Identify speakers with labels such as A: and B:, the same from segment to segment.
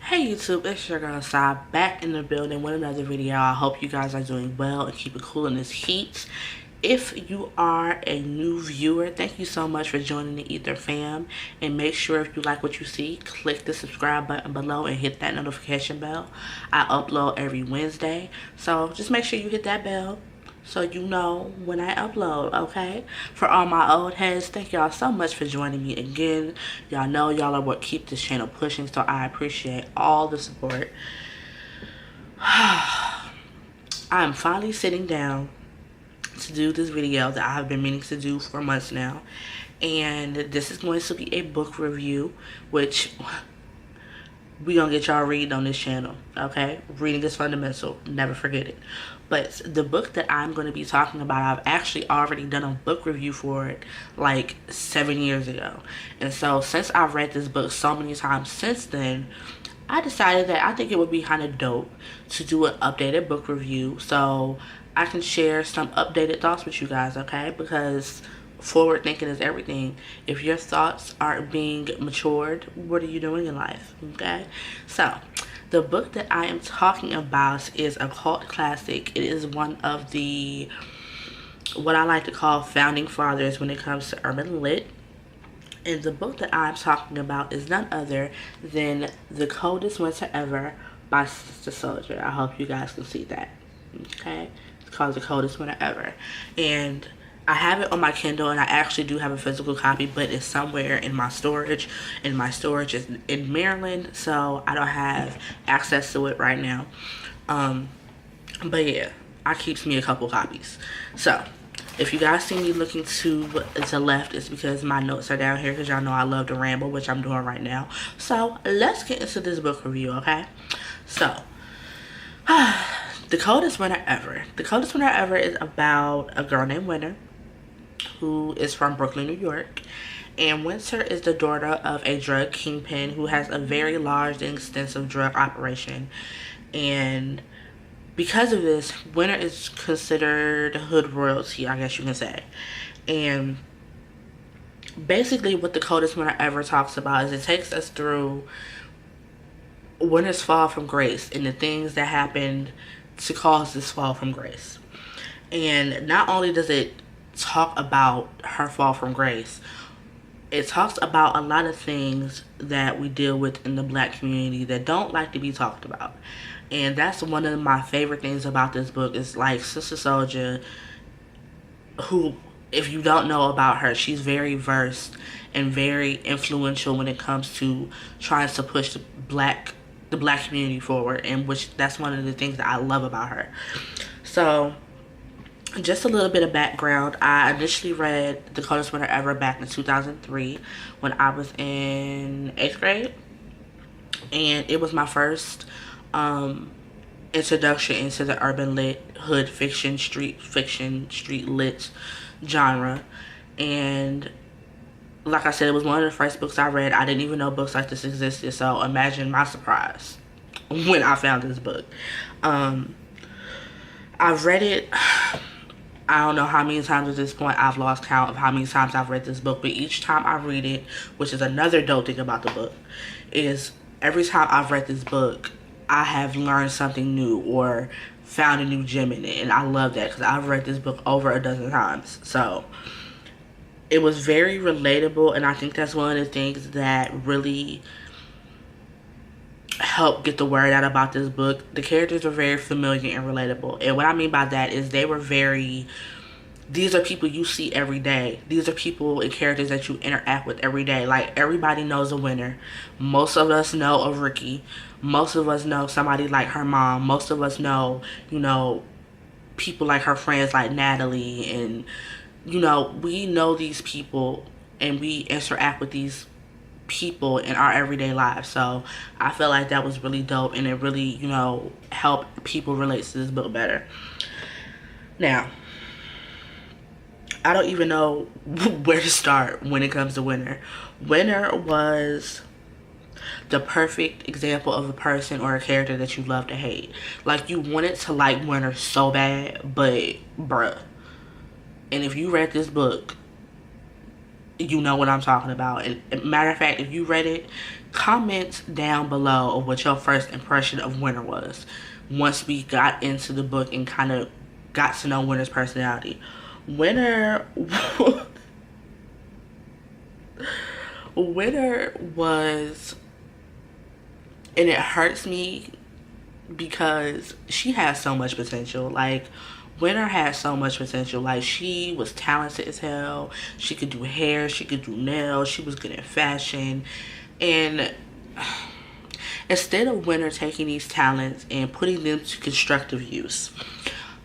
A: Hey YouTube, it's your girl Sai back in the building with another video. I hope you guys are doing well and keep it cool in this heat. If you are a new viewer, thank you so much for joining the Ether fam. And make sure if you like what you see, click the subscribe button below and hit that notification bell. I upload every Wednesday, so just make sure you hit that bell so you know when I upload, okay? For all my old heads, thank y'all so much for joining me again. Y'all know y'all are what keep this channel pushing, so I appreciate all the support. I'm finally sitting down to do this video that I have been meaning to do for months now. And this is going to be a book review, which we gonna get y'all reading on this channel, okay? Reading is fundamental, never forget it. But the book that I'm going to be talking about, I've actually already done a book review for it like 7 years ago. And so since I've read this book so many times since then, I decided that I think it would be kind of dope to do an updated book review so I can share some updated thoughts with you guys, okay? Because forward thinking is everything. If your thoughts aren't being matured, what are you doing in life, okay? So the book that I am talking about is a cult classic. It is one of the, what I like to call founding fathers when it comes to urban lit. And the book that I'm talking about is none other than The Coldest Winter Ever by Sister Souljah. I hope you guys can see that, okay? It's called The Coldest Winter Ever. And I have it on my Kindle, and I actually do have a physical copy, but it's somewhere in my storage, and my storage is in Maryland, so I don't have access to it right now. But yeah, I keeps me a couple copies. So if you guys see me looking to the left, it's because my notes are down here, because y'all know I love to ramble, which I'm doing right now. So let's get into this book review, okay? So The Coldest Winter Ever. The Coldest Winter Ever is about a girl named Winter, who is from Brooklyn, New York. And Winter is the daughter of a drug kingpin who has a very large and extensive drug operation. And because of this, Winter is considered hood royalty, I guess you can say. And basically what The Coldest Winter Ever talks about is it takes us through Winter's fall from grace and the things that happened to cause this fall from grace. And not only does it talk about her fall from grace, it talks about a lot of things that we deal with in the black community that don't like to be talked about. And that's one of my favorite things about this book is like Sister Souljah, who, if you don't know about her, she's very versed and very influential when it comes to trying to push the black community forward, and which that's one of the things that I love about her. So just a little bit of background. I initially read The Coldest Winter Ever back in 2003 when I was in 8th grade. And it was my first introduction into the urban lit, hood fiction, street lit genre. And like I said, it was one of the first books I read. I didn't even know books like this existed, so imagine my surprise when I found this book. I've read it, I don't know how many times at this point. I've lost count of how many times I've read this book, but each time I read it, which is another dope thing about the book, is every time I've read this book, I have learned something new or found a new gem in it, and I love that because I've read this book over a dozen times. So it was very relatable, and I think that's one of the things that really helped get the word out about this book. The characters were very familiar and relatable, and what I mean by that is they were these are people you see every day. These are people and characters that you interact with every day. Like, everybody knows a Winter. Most of us know a Ricky. Most of us know somebody like her mom. Most of us know, you know, people like her friends like Natalie. And, you know, we know these people and we interact with these people in our everyday lives. So I feel like that was really dope, and it really, you know, helped people relate to this book better. Now, I don't even know where to start when it comes to Winter. Winter was the perfect example of a person or a character that you love to hate. Like, you wanted to like Winter so bad, but bruh. And if you read this book, you know what I'm talking about. And matter of fact, if you read it, comment down below of what your first impression of Winter was once we got into the book and kind of got to know Winter's personality. Winter Winter was, and it hurts me because she has so much potential. Like, Winter had so much potential. Like, she was talented as hell. She could do hair, she could do nails, she was good at fashion. And instead of Winter taking these talents and putting them to constructive use,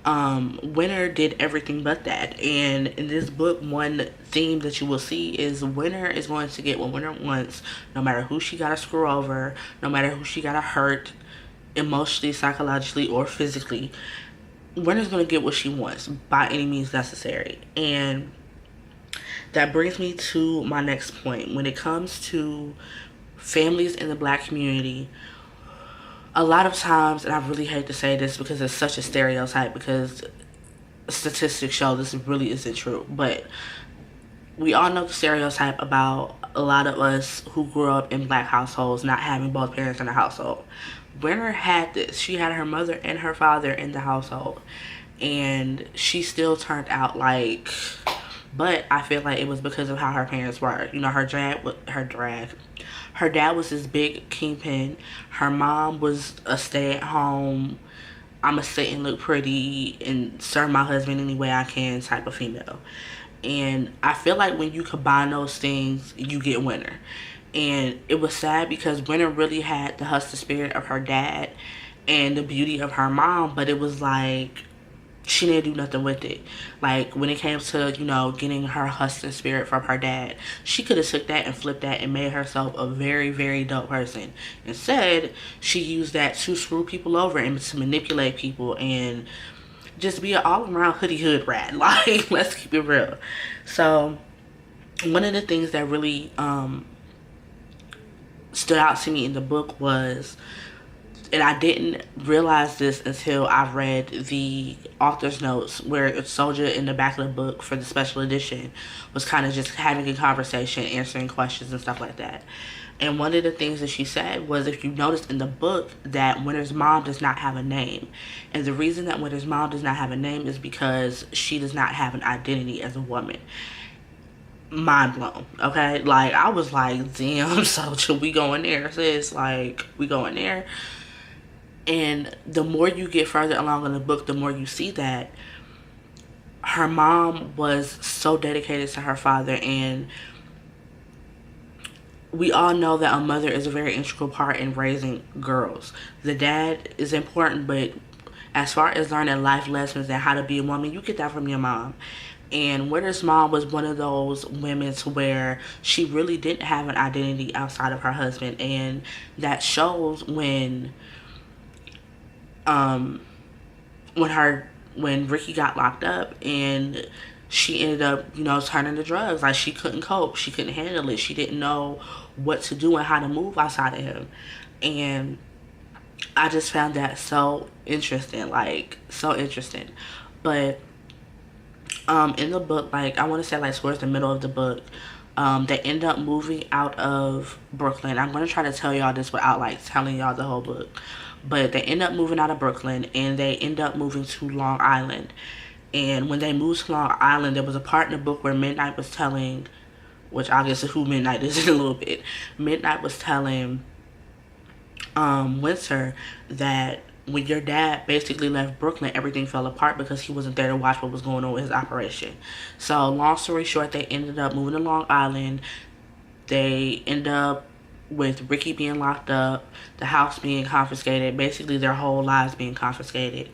A: Winter did everything but that. And in this book, one theme that you will see is Winter is going to get what Winter wants, no matter who she gotta screw over, no matter who she gotta hurt emotionally, psychologically, or physically. Winter's gonna get what she wants by any means necessary. And that brings me to my next point. When it comes to families in the Black community, a lot of times, and I really hate to say this because it's such a stereotype, because statistics show this really isn't true, but we all know the stereotype about a lot of us who grew up in Black households not having both parents in the household. Winter had this. She had her mother and her father in the household, and she still turned out like, but I feel like it was because of how her parents were. You know, her dad was this big kingpin. Her mom was a stay-at-home, I'ma sit and look pretty and serve my husband any way I can type of female. And I feel like when you combine those things, you get Winter. And it was sad because Winter really had the hustler spirit of her dad and the beauty of her mom, but it was like she didn't do nothing with it. Like, when it came to, you know, getting her hustling spirit from her dad, she could have took that and flipped that and made herself a very, very dope person. Instead, she used that to screw people over and to manipulate people and just be an all-around hoodie hood rat. Like, let's keep it real. So, one of the things that really stood out to me in the book was, and I didn't realize this until I read the author's notes, where Souljah in the back of the book for the special edition was kind of just having a conversation, answering questions and stuff like that. And one of the things that she said was, if you noticed in the book, that Winter's mom does not have a name. And the reason that Winter's mom does not have a name is because she does not have an identity as a woman. Mind blown. Okay, like, I was like, damn, Souljah, we going there, sis. Like, we going there. And the more you get further along in the book, the more you see that her mom was so dedicated to her father. And we all know that a mother is a very integral part in raising girls. The dad is important, but as far as learning life lessons and how to be a woman, you get that from your mom. And Winter's mom was one of those women to where she really didn't have an identity outside of her husband. And that shows when Ricky got locked up and she ended up, you know, turning to drugs. Like, she couldn't cope. She couldn't handle it. She didn't know what to do and how to move outside of him. And I just found that so interesting. Like, so interesting. But in the book, like, I want to say, like, towards the middle of the book, they end up moving out of Brooklyn. I'm going to try to tell y'all this without, like, telling y'all the whole book. But they end up moving out of Brooklyn, and they end up moving to Long Island. And when they moved to Long Island, there was a part in the book where Midnight was telling, which I'll get to who Midnight is in a little bit. Midnight was telling Winter that when your dad basically left Brooklyn, everything fell apart because he wasn't there to watch what was going on with his operation. So, long story short, they ended up moving to Long Island. They end up with Ricky being locked up, the house being confiscated, basically their whole lives being confiscated.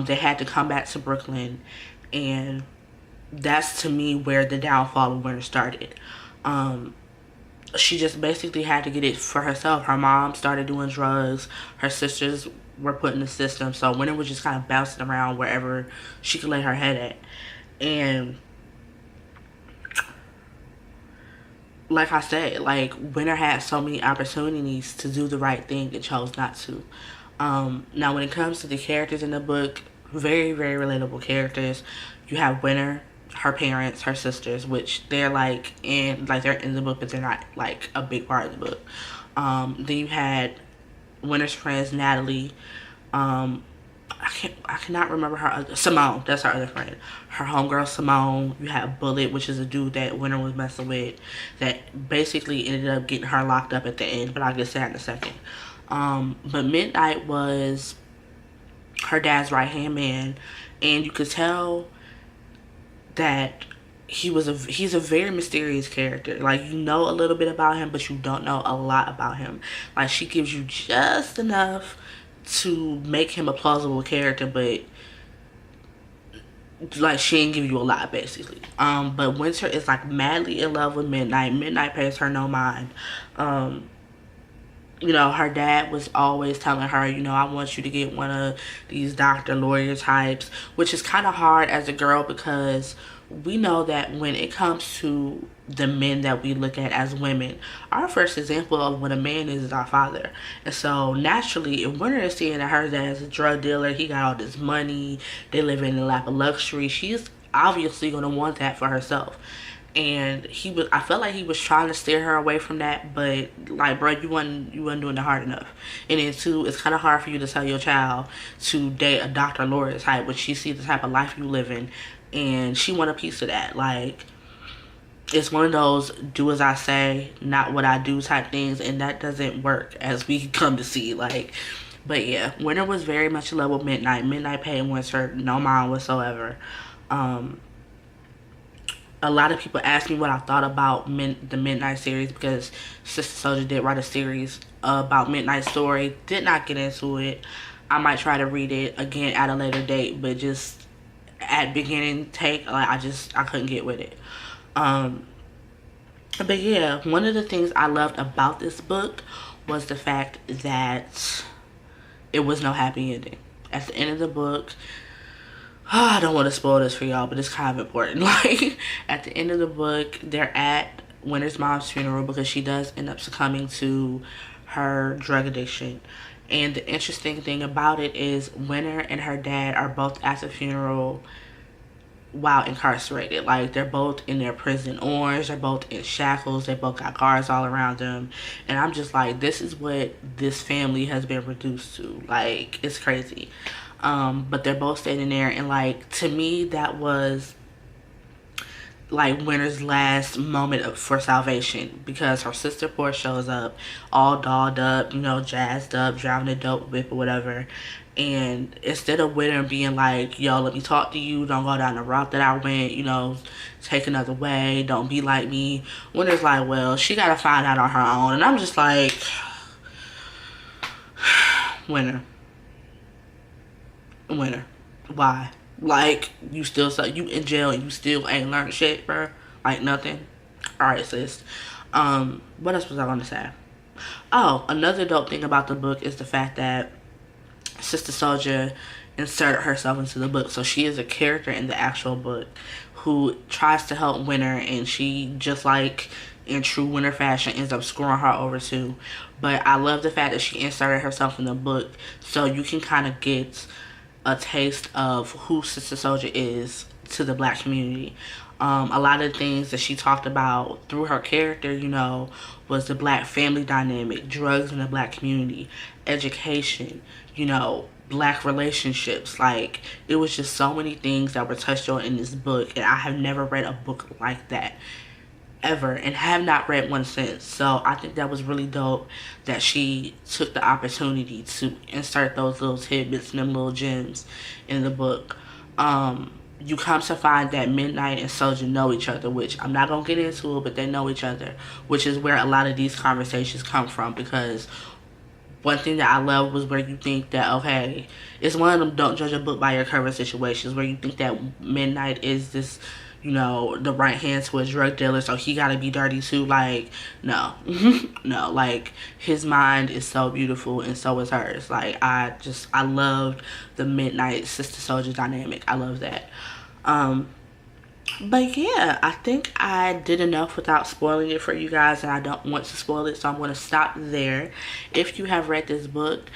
A: They had to come back to Brooklyn, and that's, to me, where the downfall of Winter started. She just basically had to get it for herself. Her mom started doing drugs. Her sisters were put in the system. So Winter was just kind of bouncing around wherever she could lay her head at. And like I said, like, Winter had so many opportunities to do the right thing and chose not to. Now, when it comes to the characters in the book, very, very relatable characters. You have Winter, her parents, her sisters, which they're like they're in the book, but they're not like a big part of the book. Then you had Winter's friends, Natalie. I cannot remember her other, Simone, that's her other friend. Her homegirl Simone. You have Bullet, which is a dude that Winter was messing with, that basically ended up getting her locked up at the end, but I'll get to that in a second. But Midnight was her dad's right hand man, and you could tell that he's a very mysterious character. Like, you know a little bit about him, but you don't know a lot about him. Like, she gives you just enough to make him a plausible character, but like she didn't give you a lot, basically. But Winter is like madly in love with Midnight. Midnight pays her no mind. You know, her dad was always telling her, you know, I want you to get one of these doctor lawyer types, which is kind of hard as a girl, because we know that when it comes to the men that we look at as women, our first example of what a man is our father. And so naturally, if Winter is seeing that her dad is a drug dealer, he got all this money, they live in a lap of luxury, she's obviously going to want that for herself. And I felt like he was trying to steer her away from that, but like, bro, you wasn't doing it hard enough. And then two, it's kind of hard for you to tell your child to date a doctor lawyer type when she sees the type of life you live in, and she want a piece of that. Like, it's one of those do as I say, not what I do type things, and that doesn't work, as we come to see. Like, but yeah, Winter was very much in love with Midnight. Midnight paid Winter no mind whatsoever. A lot of people ask me what I thought about the Midnight series, because Sister Souljah did write a series about Midnight's story. Did not get into it. I might try to read it again at a later date, but just at beginning take, like, I couldn't get with it. But yeah, one of the things I loved about this book was the fact that it was no happy ending. At the end of the book, I don't want to spoil this for y'all, but it's kind of important. Like, at the end of the book, they're at Winter's mom's funeral, because she does end up succumbing to her drug addiction. And the interesting thing about it is Winter and her dad are both at the funeral while incarcerated. Like, they're both in their prison orange, they're both in shackles, they both got guards all around them. And I'm just like, this is what this family has been reduced to. Like, it's crazy. But they're both standing there, and like, to me, that was like Winter's last moment for salvation, because her sister Portia shows up all dolled up, you know, jazzed up, driving a dope whip or whatever, and instead of Winter being like, yo, let me talk to you, don't go down the route that I went, you know, take another way, don't be like me, Winter's like, well, she gotta find out on her own. And I'm just like, Winter, why? Like, you in jail and you still ain't learned shit, bro? Like, nothing? Alright, sis. What else was I gonna say? Oh, another dope thing about the book is the fact that Sister Souljah inserted herself into the book. So she is a character in the actual book who tries to help Winter, and she, just like in true Winter fashion, ends up screwing her over too. But I love the fact that she inserted herself in the book, so you can kind of get a taste of who Sister Souljah is to the black community. A lot of things that she talked about through her character, you know, was the black family dynamic, drugs in the black community, education, you know, black relationships. Like, it was just so many things that were touched on in this book, and I have never read a book like that ever, and have not read one since. So I think that was really dope that she took the opportunity to insert those little tidbits and them little gems in the book. You come to find that Midnight and Souljah know each other, which I'm not gonna get into it, but they know each other, which is where a lot of these conversations come from. Because one thing that I love was where you think that, okay, it's one of them don't judge a book by your cover situations, where you think that Midnight is this, you know, the right hand to a drug dealer, so he gotta be dirty too. Like, no. No, like, his mind is so beautiful, and so is hers. Like, I loved the Midnight Sister Souljah dynamic. I love that. But yeah, I think I did enough without spoiling it for you guys, and I don't want to spoil it, so I'm going to stop there. If you have read this book,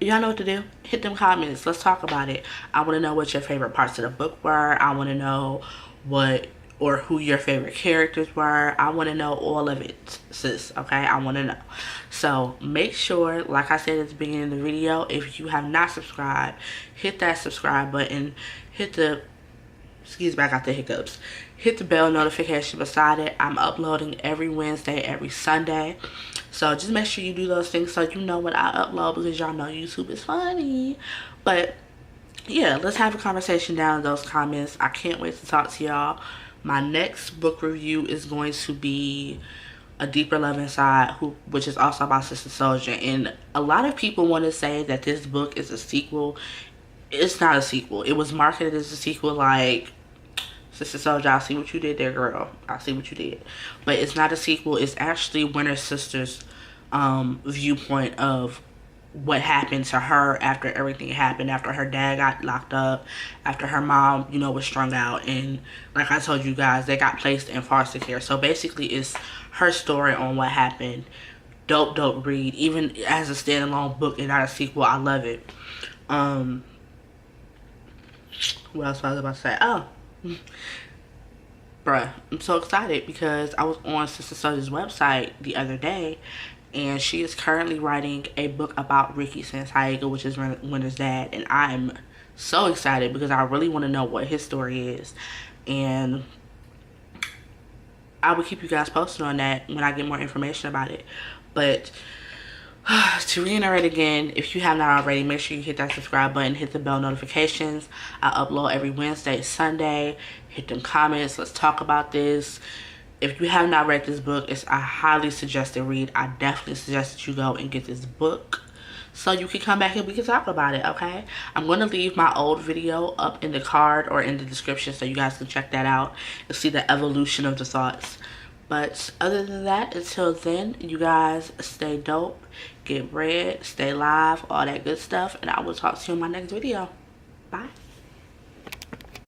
A: y'all know what to do. Hit them comments. Let's talk about it. I want to know what your favorite parts of the book were. I want to know what or who your favorite characters were. I want to know all of it, sis, okay? I want to know. So make sure, like I said at the beginning of the video, if you have not subscribed, hit that subscribe button, hit the, excuse me, I got the hiccups, hit the bell notification beside it. I'm uploading every Wednesday, every Sunday. So just make sure you do those things so you know when I upload, because y'all know YouTube is funny. But yeah, let's have a conversation down in those comments. I can't wait to talk to y'all. My next book review is going to be A Deeper Love Inside, which is also about Sister Souljah. And a lot of people want to say that this book is a sequel. It's not a sequel. It was marketed as a sequel, like, Sister Souljah, I see what you did there, girl. I see what you did. But it's not a sequel. It's actually Winter Sister's viewpoint of what happened to her after everything happened, after her dad got locked up, after her mom, you know, was strung out, and like I told you guys, they got placed in foster care. So basically it's her story on what happened. Dope read, even as a standalone book and not a sequel. I love it. What else was I about to say? Oh, bruh, I'm so excited because I was on Sister Souljah's website the other day, and she is currently writing a book about Ricky Saimeccaa, which is Winter's dad, and I'm so excited because I really want to know what his story is, and I will keep you guys posted on that when I get more information about it. But to reiterate again, if you have not already, make sure you hit that subscribe button, hit the bell notifications. I upload every Wednesday, Sunday. Hit them comments. Let's talk about this. If you have not read this book, it's a highly suggested read. I definitely suggest that you go and get this book so you can come back and we can talk about it, okay? I'm going to leave my old video up in the card or in the description so you guys can check that out and see the evolution of the thoughts. But other than that, until then, you guys stay dope, get bread, stay live, all that good stuff, and I will talk to you in my next video. Bye.